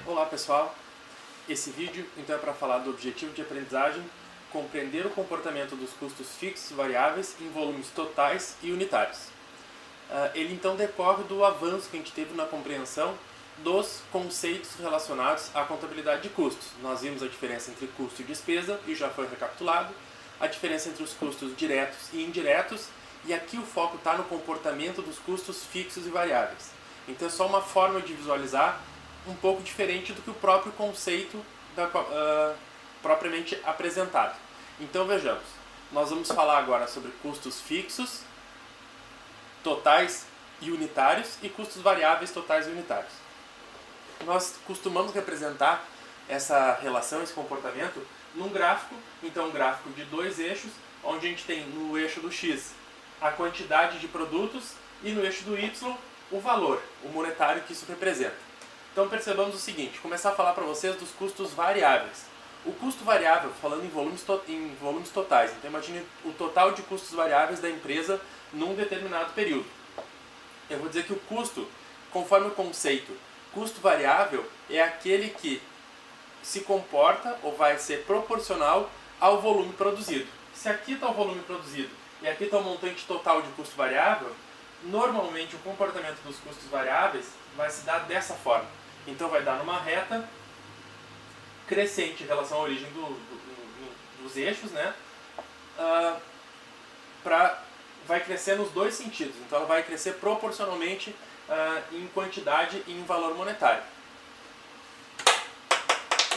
Olá pessoal, esse vídeo então é para falar do objetivo de aprendizagem, compreender o comportamento dos custos fixos e variáveis em volumes totais e unitários. Ele então decorre do avanço que a gente teve na compreensão dos conceitos relacionados à contabilidade de custos. Nós vimos a diferença entre custo e despesa, e já foi recapitulado, a diferença entre os custos diretos e indiretos, e aqui o foco está no comportamento dos custos fixos e variáveis. Então é só uma forma de visualizar um pouco diferente do que o próprio conceito propriamente apresentado. Então vejamos, nós vamos falar agora sobre custos fixos, totais e unitários, e custos variáveis, totais e unitários. Nós costumamos representar essa relação, esse comportamento, num gráfico, então um gráfico de dois eixos, onde a gente tem no eixo do X a quantidade de produtos e no eixo do Y o valor, o monetário que isso representa. Então percebamos o seguinte, começar a falar para vocês dos custos variáveis. O custo variável, falando em volumes totais, então imagine o total de custos variáveis da empresa num determinado período. Eu vou dizer que o custo, conforme o conceito, custo variável é aquele que se comporta ou vai ser proporcional ao volume produzido. Se aqui está o volume produzido e aqui está o montante total de custo variável, normalmente o comportamento dos custos variáveis vai se dar dessa forma. Então vai dar numa reta crescente em relação à origem dos eixos, né? Vai crescer nos dois sentidos. Então ela vai crescer proporcionalmente em quantidade e em valor monetário.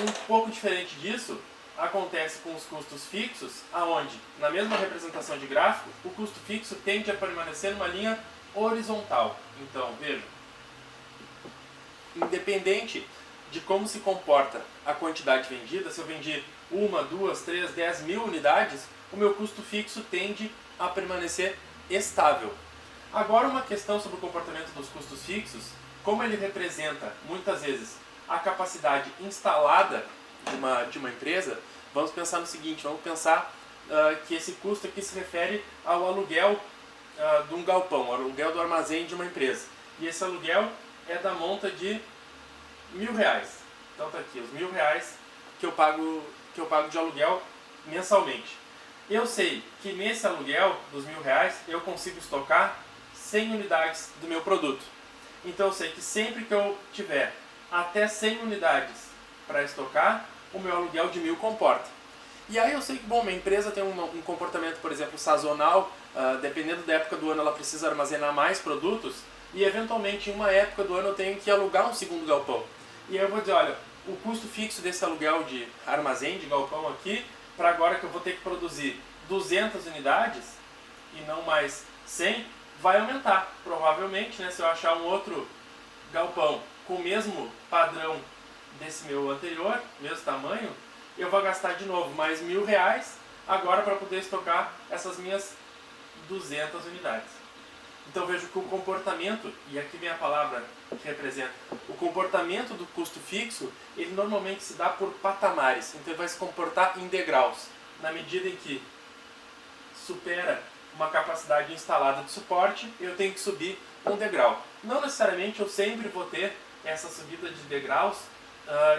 Um pouco diferente disso acontece com os custos fixos, aonde na mesma representação de gráfico o custo fixo tende a permanecer numa linha horizontal. Então veja, independente de como se comporta a quantidade vendida, se eu vendi 1, 2, 3, 10 mil unidades, o meu custo fixo tende a permanecer estável. Agora uma questão sobre o comportamento dos custos fixos, como ele representa muitas vezes a capacidade instalada de uma empresa, vamos pensar no seguinte, vamos pensar que esse custo aqui se refere ao aluguel de um galpão, ao aluguel do armazém de uma empresa. E esse aluguel é da monta de R$1.000. Então está aqui, os R$1.000 que eu pago de aluguel mensalmente. Eu sei que nesse aluguel dos R$1.000 eu consigo estocar 100 unidades do meu produto. Então eu sei que sempre que eu tiver até 100 unidades para estocar, o meu aluguel de 1.000 comporta. E aí eu sei que, bom, minha empresa tem um comportamento, por exemplo, sazonal, dependendo da época do ano ela precisa armazenar mais produtos, e eventualmente em uma época do ano eu tenho que alugar um segundo galpão. E aí eu vou dizer, olha, o custo fixo desse aluguel de armazém, de galpão aqui, para agora que eu vou ter que produzir 200 unidades e não mais 100, vai aumentar. Provavelmente, né, se eu achar um outro galpão com o mesmo padrão desse meu anterior, mesmo tamanho, eu vou gastar de novo mais R$1.000 agora para poder estocar essas minhas 200 unidades. Então vejo que o comportamento, e aqui vem a palavra que representa, o comportamento do custo fixo, ele normalmente se dá por patamares, então ele vai se comportar em degraus, na medida em que supera uma capacidade instalada de suporte, eu tenho que subir um degrau. Não necessariamente eu sempre vou ter essa subida de degraus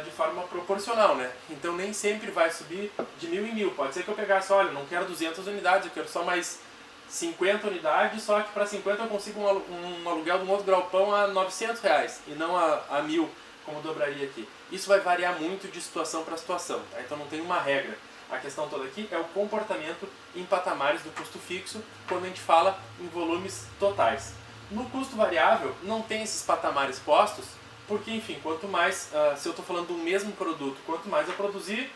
de forma proporcional, né? Então nem sempre vai subir de 1.000 em 1.000. Pode ser que eu pegasse, olha, não quero 200 unidades, eu quero só mais 50 unidades, só que para 50 eu consigo um aluguel de um outro galpão a R$900 e não a 1.000, como dobraria aqui. Isso vai variar muito de situação para situação, tá? Então não tem uma regra. A questão toda aqui é o comportamento em patamares do custo fixo quando a gente fala em volumes totais. No custo variável não tem esses patamares postos, porque enfim, quanto mais, se eu estou falando do mesmo produto, quanto mais eu produzir,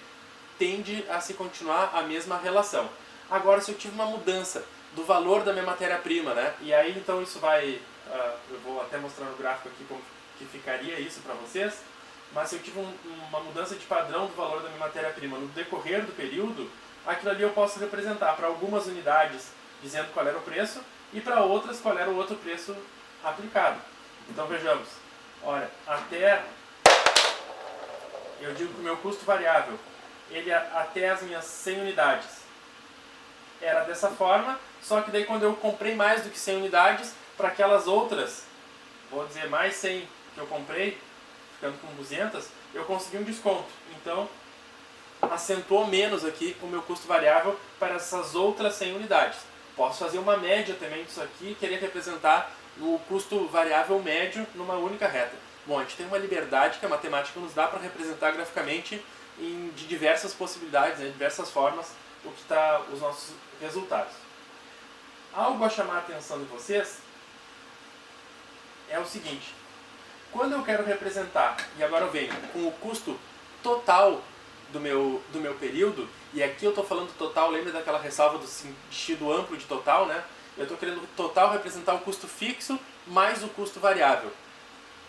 tende a se continuar a mesma relação. Agora, se eu tive uma mudança do valor da minha matéria-prima, né? E aí então isso vai, eu vou até mostrar no gráfico aqui como que ficaria isso para vocês, mas se eu tive uma mudança de padrão do valor da minha matéria-prima no decorrer do período, aquilo ali eu posso representar para algumas unidades dizendo qual era o preço e para outras qual era o outro preço aplicado. Então vejamos, olha, eu digo que o meu custo variável, ele até as minhas 100 unidades, era dessa forma, só que daí quando eu comprei mais do que 100 unidades, para aquelas outras, vou dizer mais 100 que eu comprei, ficando com 200, eu consegui um desconto. Então, acentuou menos aqui o meu custo variável para essas outras 100 unidades. Posso fazer uma média também disso aqui e querer representar o custo variável médio numa única reta. Bom, a gente tem uma liberdade que a matemática nos dá para representar graficamente de diversas possibilidades, né, diversas formas, o que está os nossos resultados. Algo a chamar a atenção de vocês é o seguinte: quando eu quero representar, e agora eu venho com o custo total do meu período, e aqui eu estou falando total, lembra daquela ressalva do sentido amplo de total, né? Eu estou querendo total representar o custo fixo mais o custo variável.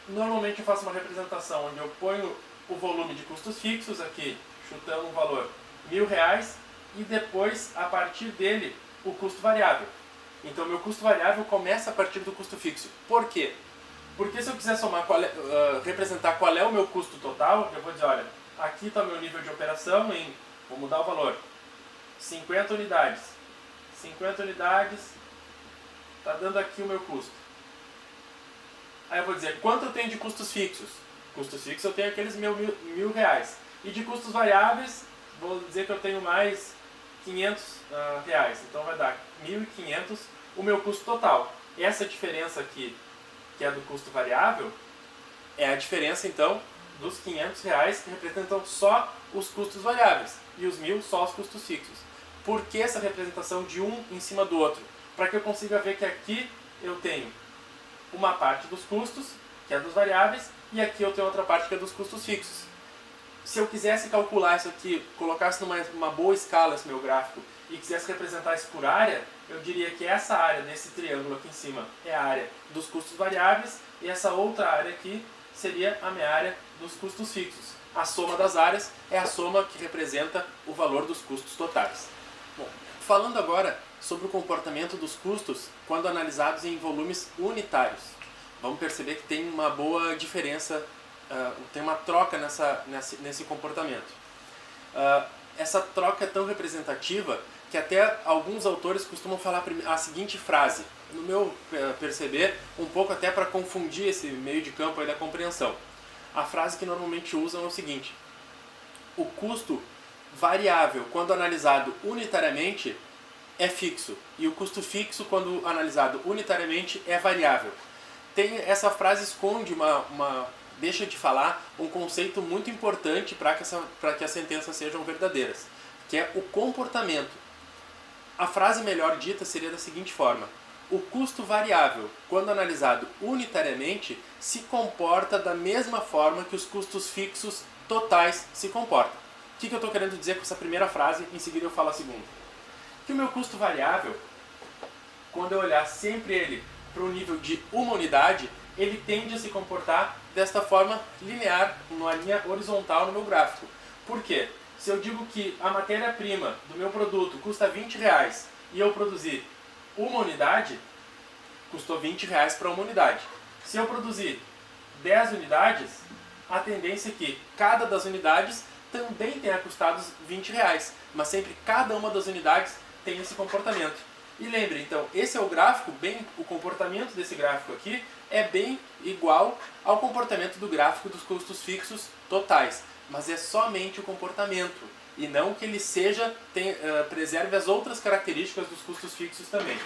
Normalmente eu faço uma representação onde eu ponho o volume de custos fixos aqui, chutando um valor R$1.000, e depois, a partir dele, o custo variável. Então, meu custo variável começa a partir do custo fixo. Por quê? Porque se eu quiser somar representar qual é o meu custo total, eu vou dizer, olha, aqui está o meu nível de operação em, vou mudar o valor, 50 unidades. 50 unidades está dando aqui o meu custo. Aí eu vou dizer, quanto eu tenho de custos fixos? Custos fixos eu tenho aqueles R$1.000. E de custos variáveis, vou dizer que eu tenho mais R$500. Então vai dar 1.500 o meu custo total. Essa diferença aqui, que é do custo variável, é a diferença então dos R$500 que representam só os custos variáveis e os 1.000 só os custos fixos. Por que essa representação de um em cima do outro? Para que eu consiga ver que aqui eu tenho uma parte dos custos, que é dos variáveis, e aqui eu tenho outra parte que é dos custos fixos. Se eu quisesse calcular isso aqui, colocasse numa boa escala esse meu gráfico e quisesse representar isso por área, eu diria que essa área desse triângulo aqui em cima é a área dos custos variáveis e essa outra área aqui seria a minha área dos custos fixos. A soma das áreas é a soma que representa o valor dos custos totais. Bom, falando agora sobre o comportamento dos custos quando analisados em volumes unitários. Vamos perceber que tem uma boa diferença, tem uma troca nesse comportamento. Essa troca é tão representativa que até alguns autores costumam falar a seguinte frase, no meu perceber, um pouco até para confundir esse meio de campo aí da compreensão. A frase que normalmente usam é o seguinte: o custo variável, quando analisado unitariamente, é fixo, e o custo fixo, quando analisado unitariamente, é variável. Essa frase esconde deixa de falar um conceito muito importante para que as sentenças sejam verdadeiras, que é o comportamento. A frase melhor dita seria da seguinte forma: o custo variável, quando analisado unitariamente, se comporta da mesma forma que os custos fixos totais se comportam. O que eu estou querendo dizer com essa primeira frase? Em seguida eu falo a segunda. Que o meu custo variável, quando eu olhar sempre ele para o nível de uma unidade, ele tende a se comportar desta forma linear, numa linha horizontal no meu gráfico. Por quê? Se eu digo que a matéria-prima do meu produto custa R$20 e eu produzir uma unidade, custou R$20 para uma unidade. Se eu produzir 10 unidades, a tendência é que cada das unidades também tenha custado R$20, mas sempre cada uma das unidades tem esse comportamento. E lembre, então, esse é o gráfico, o comportamento desse gráfico aqui é bem igual ao comportamento do gráfico dos custos fixos totais, mas é somente o comportamento, e não que ele preserve as outras características dos custos fixos também.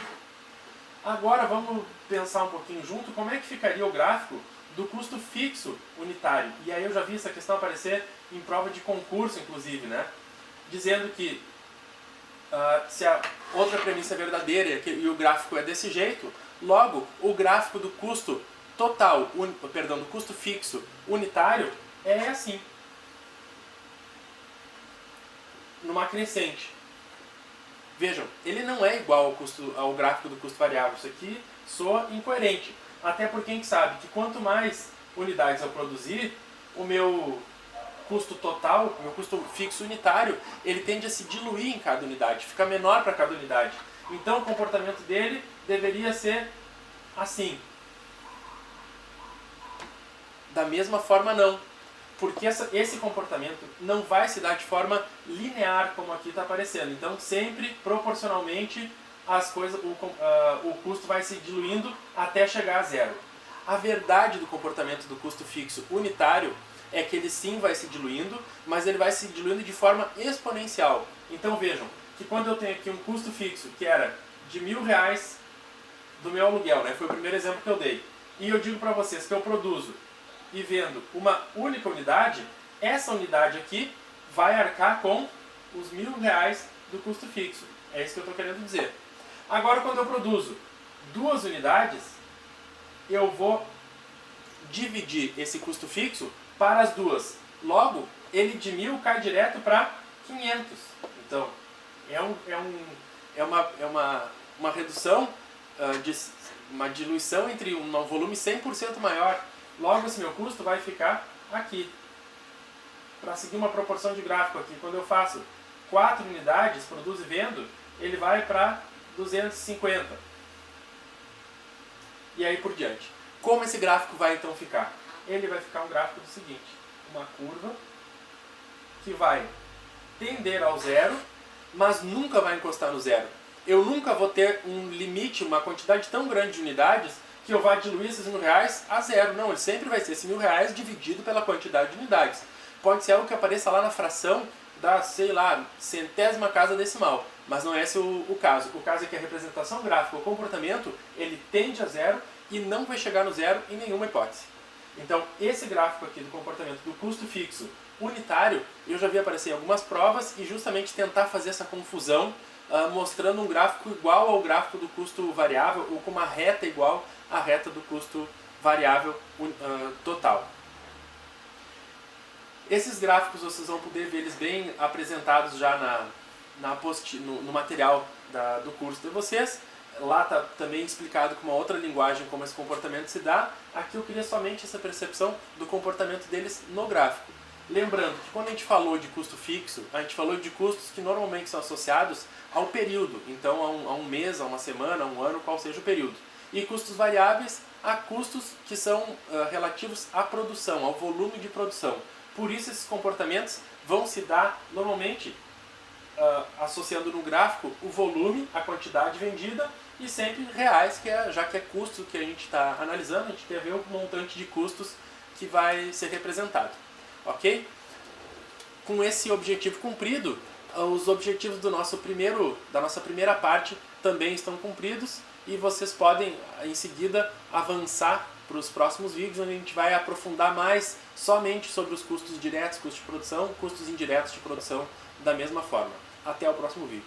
Agora vamos pensar um pouquinho junto como é que ficaria o gráfico do custo fixo unitário. E aí eu já vi essa questão aparecer em prova de concurso, inclusive, né? Dizendo que se a outra premissa é verdadeira e o gráfico é desse jeito, logo o gráfico do custo total, do custo fixo unitário é assim, numa crescente. Vejam, ele não é igual ao gráfico do custo variável. Isso aqui soa incoerente. Até porque a gente sabe que quanto mais unidades eu produzir, o meu custo total, o meu custo fixo unitário, ele tende a se diluir em cada unidade, fica menor para cada unidade. Então o comportamento dele deveria ser assim. Da mesma forma não. Porque esse comportamento não vai se dar de forma linear, como aqui está aparecendo. Então, sempre proporcionalmente, as coisas, o custo vai se diluindo até chegar a zero. A verdade do comportamento do custo fixo unitário é que ele sim vai se diluindo, mas ele vai se diluindo de forma exponencial. Então vejam que quando eu tenho aqui um custo fixo que era de R$1.000 do meu aluguel, né? Foi o primeiro exemplo que eu dei, e eu digo para vocês que eu produzo e vendo uma única unidade, essa unidade aqui vai arcar com os R$1.000 do custo fixo. É isso que eu estou querendo dizer. Agora, quando eu produzo 2 unidades, eu vou dividir esse custo fixo para as duas. Logo, ele de 1.000 cai direto para 500. Então, é uma redução, uma diluição entre um volume 100% maior. Logo, esse meu custo vai ficar aqui. Para seguir uma proporção de gráfico aqui, quando eu faço 4 unidades, produzo e vendo, ele vai para 250. E aí por diante. Como esse gráfico vai então ficar? Ele vai ficar um gráfico do seguinte: uma curva que vai tender ao zero, mas nunca vai encostar no zero. Eu nunca vou ter um limite, uma quantidade tão grande de unidades que eu vá diluir esses R$1.000 a zero. Não, ele sempre vai ser esse R$1.000 dividido pela quantidade de unidades. Pode ser algo que apareça lá na fração da, sei lá, centésima casa decimal. Mas não é esse o caso. O caso é que a representação gráfica, o comportamento, ele tende a zero e não vai chegar no zero em nenhuma hipótese. Então, esse gráfico aqui do comportamento do custo fixo unitário, eu já vi aparecer em algumas provas e justamente tentar fazer essa confusão, mostrando um gráfico igual ao gráfico do custo variável ou com uma reta igual à reta do custo variável total. Esses gráficos vocês vão poder ver eles bem apresentados já no material do curso de vocês. Lá está também explicado com uma outra linguagem como esse comportamento se dá. Aqui eu queria somente essa percepção do comportamento deles no gráfico. Lembrando que quando a gente falou de custo fixo, a gente falou de custos que normalmente são associados ao período. Então a um mês, a uma semana, a um ano, qual seja o período. E custos variáveis a custos que são relativos à produção, ao volume de produção. Por isso esses comportamentos vão se dar normalmente associando no gráfico o volume, a quantidade vendida e sempre reais, já que é custo que a gente está analisando, a gente quer ver o montante de custos que vai ser representado. Ok? Com esse objetivo cumprido, os objetivos da nossa primeira parte também estão cumpridos e vocês podem em seguida avançar para os próximos vídeos, onde a gente vai aprofundar mais somente sobre os custos diretos, custos de produção, custos indiretos de produção da mesma forma. Até o próximo vídeo.